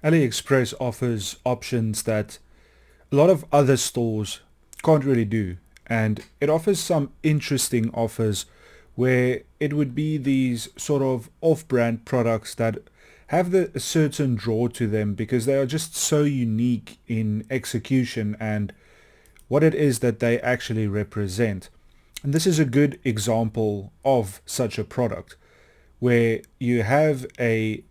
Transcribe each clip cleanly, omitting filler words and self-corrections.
AliExpress offers options that a lot of other stores can't really do, and it offers some interesting offers where it would be these sort of off-brand products that have a certain draw to them because they are just so unique in execution and what it is that they actually represent. And this is a good example of such a product where you have a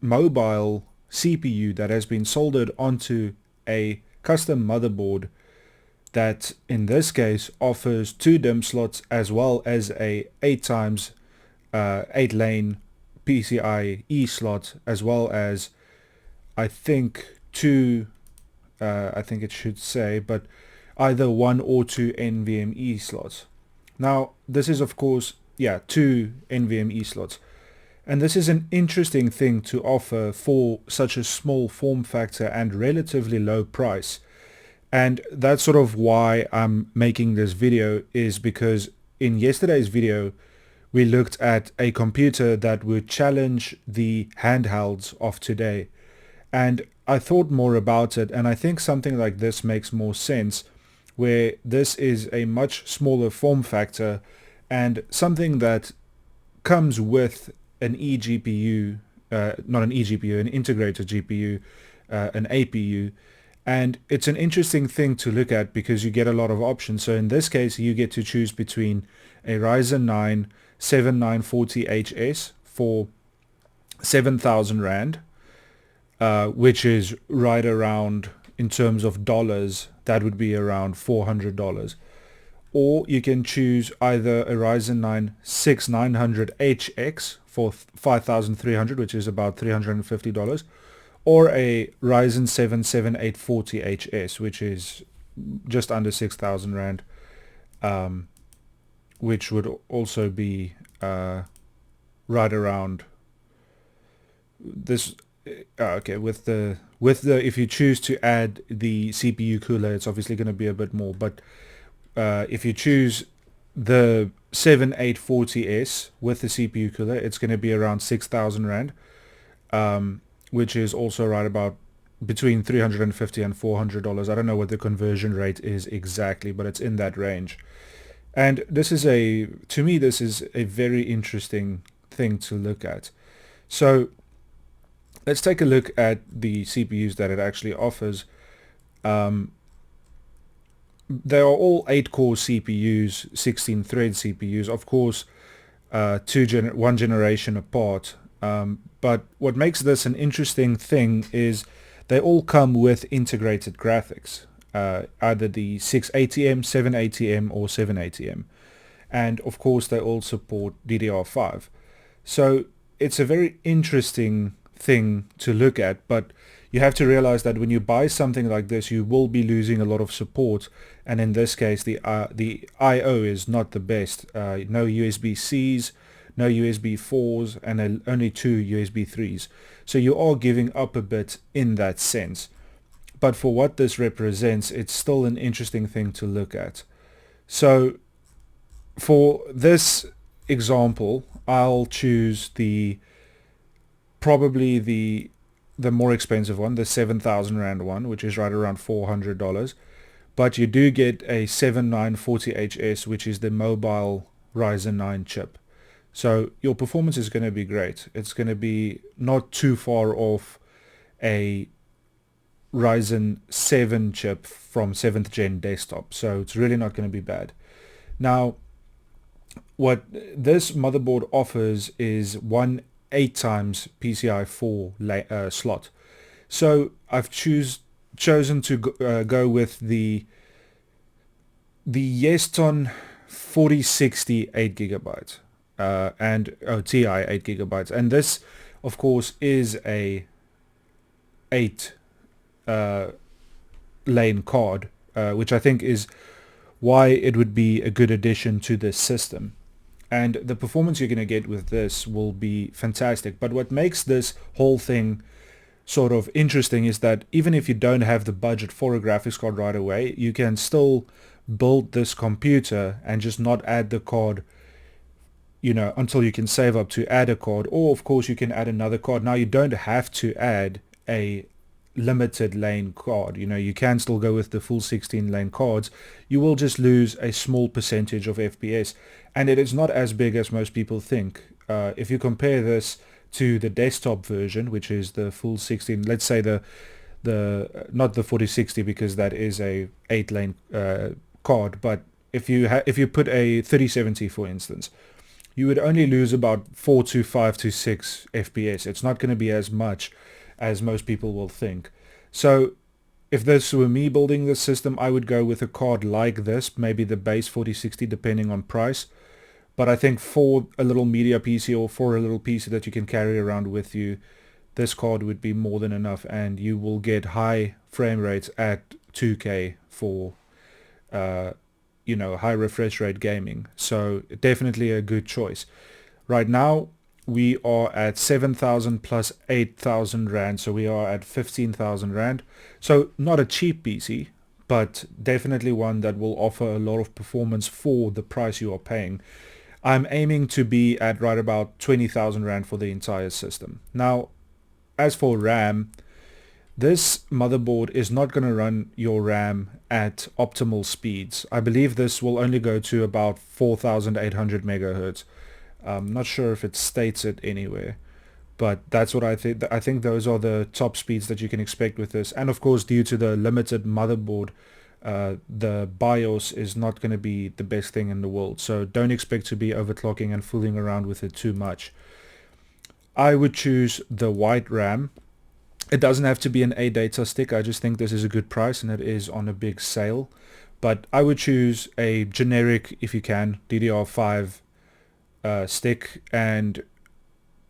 mobile CPU that has been soldered onto a custom motherboard that in this case offers 2 DIMM slots as well as a 8 times 8 lane PCIe slot, as well as I think two I think it should say, but either 1 or 2 NVMe slots. Now this is of course, yeah, 2 NVMe slots. And this is an interesting thing to offer for such a small form factor and relatively low price. And that's sort of why I'm making this video, is because in yesterday's video we looked at a computer that would challenge the handhelds of today. And I thought more about it, and I think something like this makes more sense, where this is a much smaller form factor and something that comes with an eGPU, not an eGPU, an integrated GPU, an APU, and it's an interesting thing to look at because you get a lot of options. So in this case, you get to choose between a Ryzen 9 7940HS for 7,000 Rand, which is right around, in terms of dollars, that would be around $400. Or you can choose either a Ryzen 9 6900HX for 5,300, which is about $350, or a Ryzen 7 7840HS, which is just under 6,000 Rand, which would also be right around this. Okay, with the if you choose to add the CPU cooler, it's obviously going to be a bit more, but if you choose the 7840S with the CPU cooler, it's going to be around 6,000 Rand, which is also right about between $350 and $400. I don't know what the conversion rate is exactly, but it's in that range. And this is to me, this is a very interesting thing to look at. So let's take a look at the CPUs that it actually offers. They are all 8-core CPUs, 16-thread CPUs, of course, one generation apart. But what makes this an interesting thing is they all come with integrated graphics, either the 680M, 780M, or 780M. And of course, they all support DDR5. So it's a very interesting thing to look at, but you have to realize that when you buy something like this, you will be losing a lot of support, and in this case the I/O is not the best. No USB-Cs, no USB 4s, and only 2 USB 3s. So you are giving up a bit in that sense. But for what this represents, it's still an interesting thing to look at. So for this example, I'll choose probably the more expensive one, the 7,000 Rand one, which is right around $400. But you do get a 7940HS, which is the mobile Ryzen 9 chip. So your performance is going to be great. It's going to be not too far off a Ryzen 7 chip from 7th gen desktop. So it's really not going to be bad. Now, what this motherboard offers is one 8 times PCI 4 slot. So I've chosen to go with the Yeston 4060 8GB and TI 8GB, and this of course is a 8 lane card, which I think is why it would be a good addition to this system. And the performance you're going to get with this will be fantastic. But what makes this whole thing sort of interesting is that even if you don't have the budget for a graphics card right away, you can still build this computer and just not add the card, until you can save up to add a card. Or of course you can add another card. Now you don't have to add a limited lane card. You know, you can still go with the full 16 lane cards. You will just lose a small percentage of FPS, and it is not as big as most people think. If you compare this to the desktop version, which is the full 16, let's say the not the 4060, because that is a 8 lane card, but if you put a 3070, for instance, you would only lose about 4 to 5 to 6 FPS. It's not going to be as much as most people will think. So if this were me building this system, I would go with a card like this, maybe the base 4060, depending on price. But I think for a little media PC, or for a little PC that you can carry around with you, this card would be more than enough, and you will get high frame rates at 2K for high refresh rate gaming. So definitely a good choice. Right now we are at 7,000 plus 8,000 Rand, so we are at 15,000 Rand. So not a cheap PC, but definitely one that will offer a lot of performance for the price you are paying. I'm aiming to be at right about 20,000 Rand for the entire system. Now, as for RAM, this motherboard is not going to run your RAM at optimal speeds. I believe this will only go to about 4,800 megahertz. I'm not sure if it states it anywhere, but that's what I think. I think those are the top speeds that you can expect with this. And of course, due to the limited motherboard, the BIOS is not going to be the best thing in the world. So don't expect to be overclocking and fooling around with it too much. I would choose the white RAM. It doesn't have to be an A data stick. I just think this is a good price and it is on a big sale. But I would choose a generic, if you can, DDR5 stick, and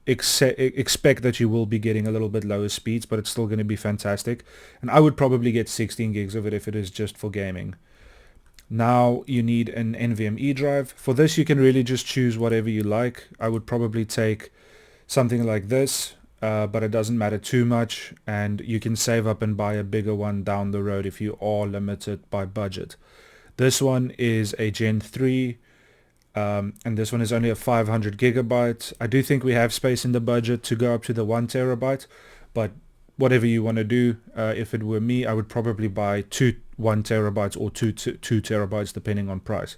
expect that you will be getting a little bit lower speeds, but it's still going to be fantastic. And I would probably get 16 gigs of it if it is just for gaming. Now you need an NVMe drive. For this you can really just choose whatever you like. I would probably take something like this, but it doesn't matter too much, and you can save up and buy a bigger one down the road if you are limited by budget. This one is a Gen 3, and this one is only a 500 gigabyte. I do think we have space in the budget to go up to the 1 terabyte, but whatever you want to do, if it were me, I would probably buy 2 1 terabytes or 2 terabytes depending on price.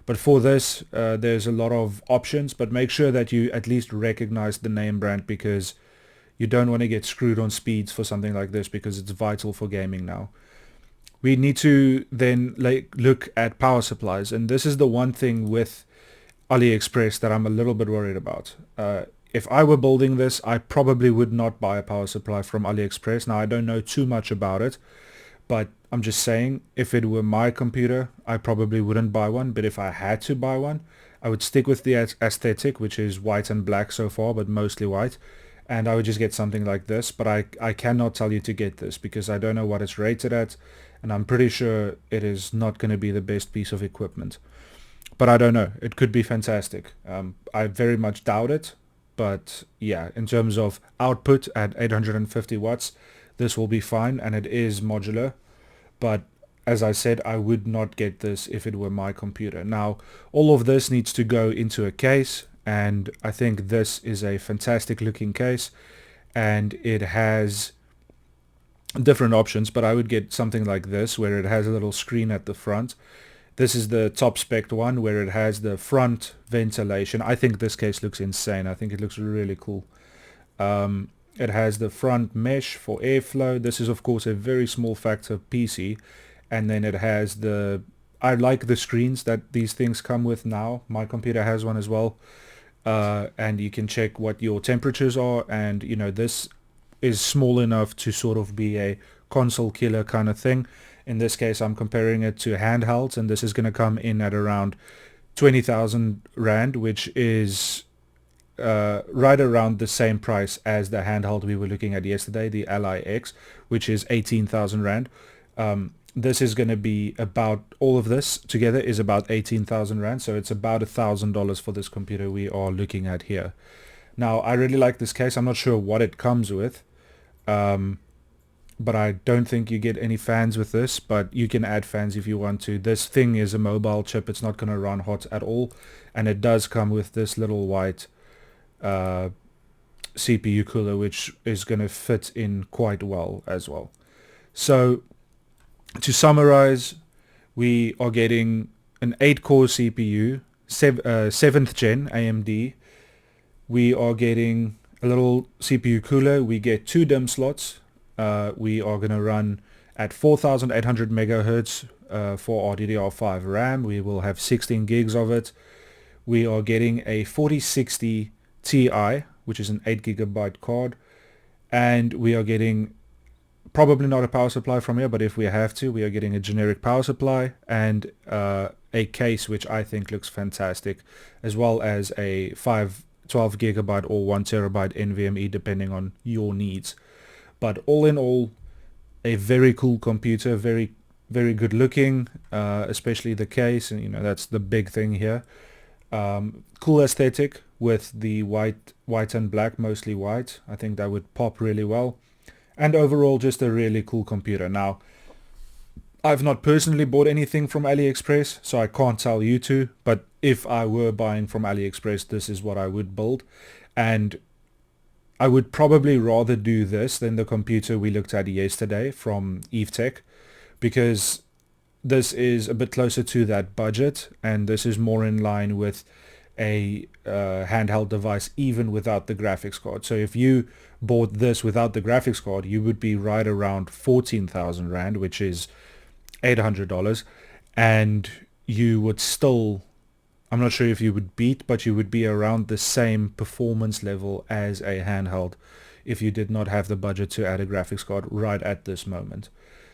But for this, there's a lot of options, but make sure that you at least recognize the name brand, because you don't want to get screwed on speeds for something like this, because it's vital for gaming now. We need to then look at power supplies, and this is the one thing with AliExpress that I'm a little bit worried about. If I were building this, I probably would not buy a power supply from AliExpress. Now, I don't know too much about it, but I'm just saying, if it were my computer, I probably wouldn't buy one. But if I had to buy one, I would stick with the aesthetic, which is white and black so far, but mostly white. And I would just get something like this. But I cannot tell you to get this, because I don't know what it's rated at. And I'm pretty sure it is not going to be the best piece of equipment. But I don't know. It could be fantastic. I very much doubt it. But yeah, in terms of output at 850 watts, this will be fine, and it is modular. But as I said, I would not get this if it were my computer. Now, all of this needs to go into a case, and I think this is a fantastic looking case, and it has different options, but I would get something like this, where it has a little screen at the front. This is the top spec one, where it has the front ventilation. I think this case looks insane. I think it looks really cool. It has the front mesh for airflow. This is of course a very small factor PC. And then it has I like the screens that these things come with now. My computer has one as well. And you can check what your temperatures are, and this is small enough to sort of be a console killer kind of thing. In this case, I'm comparing it to handhelds, and this is going to come in at around 20,000 Rand, which is right around the same price as the handheld we were looking at yesterday, the Ally X, which is 18,000 Rand. This is going to be about, all of this together is about 18,000 Rand, so it's about $1,000 for this computer we are looking at here. Now, I really like this case. I'm not sure what it comes with, but I don't think you get any fans with this, but you can add fans if you want to. This thing is a mobile chip. It's not going to run hot at all, and it does come with this little white CPU cooler, which is going to fit in quite well as well. So to summarize, we are getting an 8-core CPU, 7th gen AMD. We are getting a little CPU cooler. We get 2 DIMM slots. We are going to run at 4800 megahertz for our DDR5 RAM. We will have 16 gigs of it. We are getting a 4060 Ti, which is an 8 gigabyte card, and we are getting probably not a power supply from here, but if we have to, we are getting a generic power supply and a case which I think looks fantastic, as well as a 12 gigabyte or 1 terabyte NVMe depending on your needs. But all in all, a very cool computer, very good looking, especially the case, and that's the big thing here. Cool aesthetic with the white and black, mostly white. I think that would pop really well. And overall, just a really cool computer. Now, I've not personally bought anything from AliExpress, so I can't tell you to, but if I were buying from AliExpress, this is what I would build. And I would probably rather do this than the computer we looked at yesterday from EveTech, because this is a bit closer to that budget, and this is more in line with a handheld device even without the graphics card. So if you bought this without the graphics card, you would be right around 14,000 Rand, which is $800, and you would still, I'm not sure if you would beat, but you would be around the same performance level as a handheld if you did not have the budget to add a graphics card right at this moment.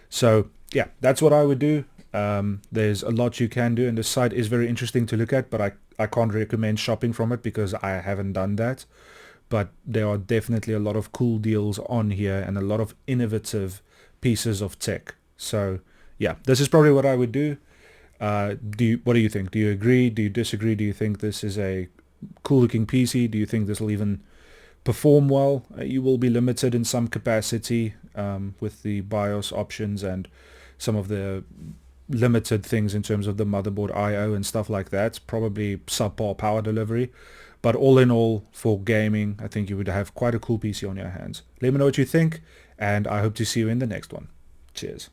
So yeah, that's what I would do. There's a lot you can do, and the site is very interesting to look at, but I can't recommend shopping from it because I haven't done that. But there are definitely a lot of cool deals on here and a lot of innovative pieces of tech. So yeah, this is probably what I would do. What do you think? Do you agree? Do you disagree? Do you think this is a cool looking PC? Do you think this will even perform well? You will be limited in some capacity with the BIOS options and some of the limited things in terms of the motherboard I/O and stuff like that. Probably subpar power delivery. But all in all, for gaming, I think you would have quite a cool PC on your hands. Let me know what you think, and I hope to see you in the next one. Cheers.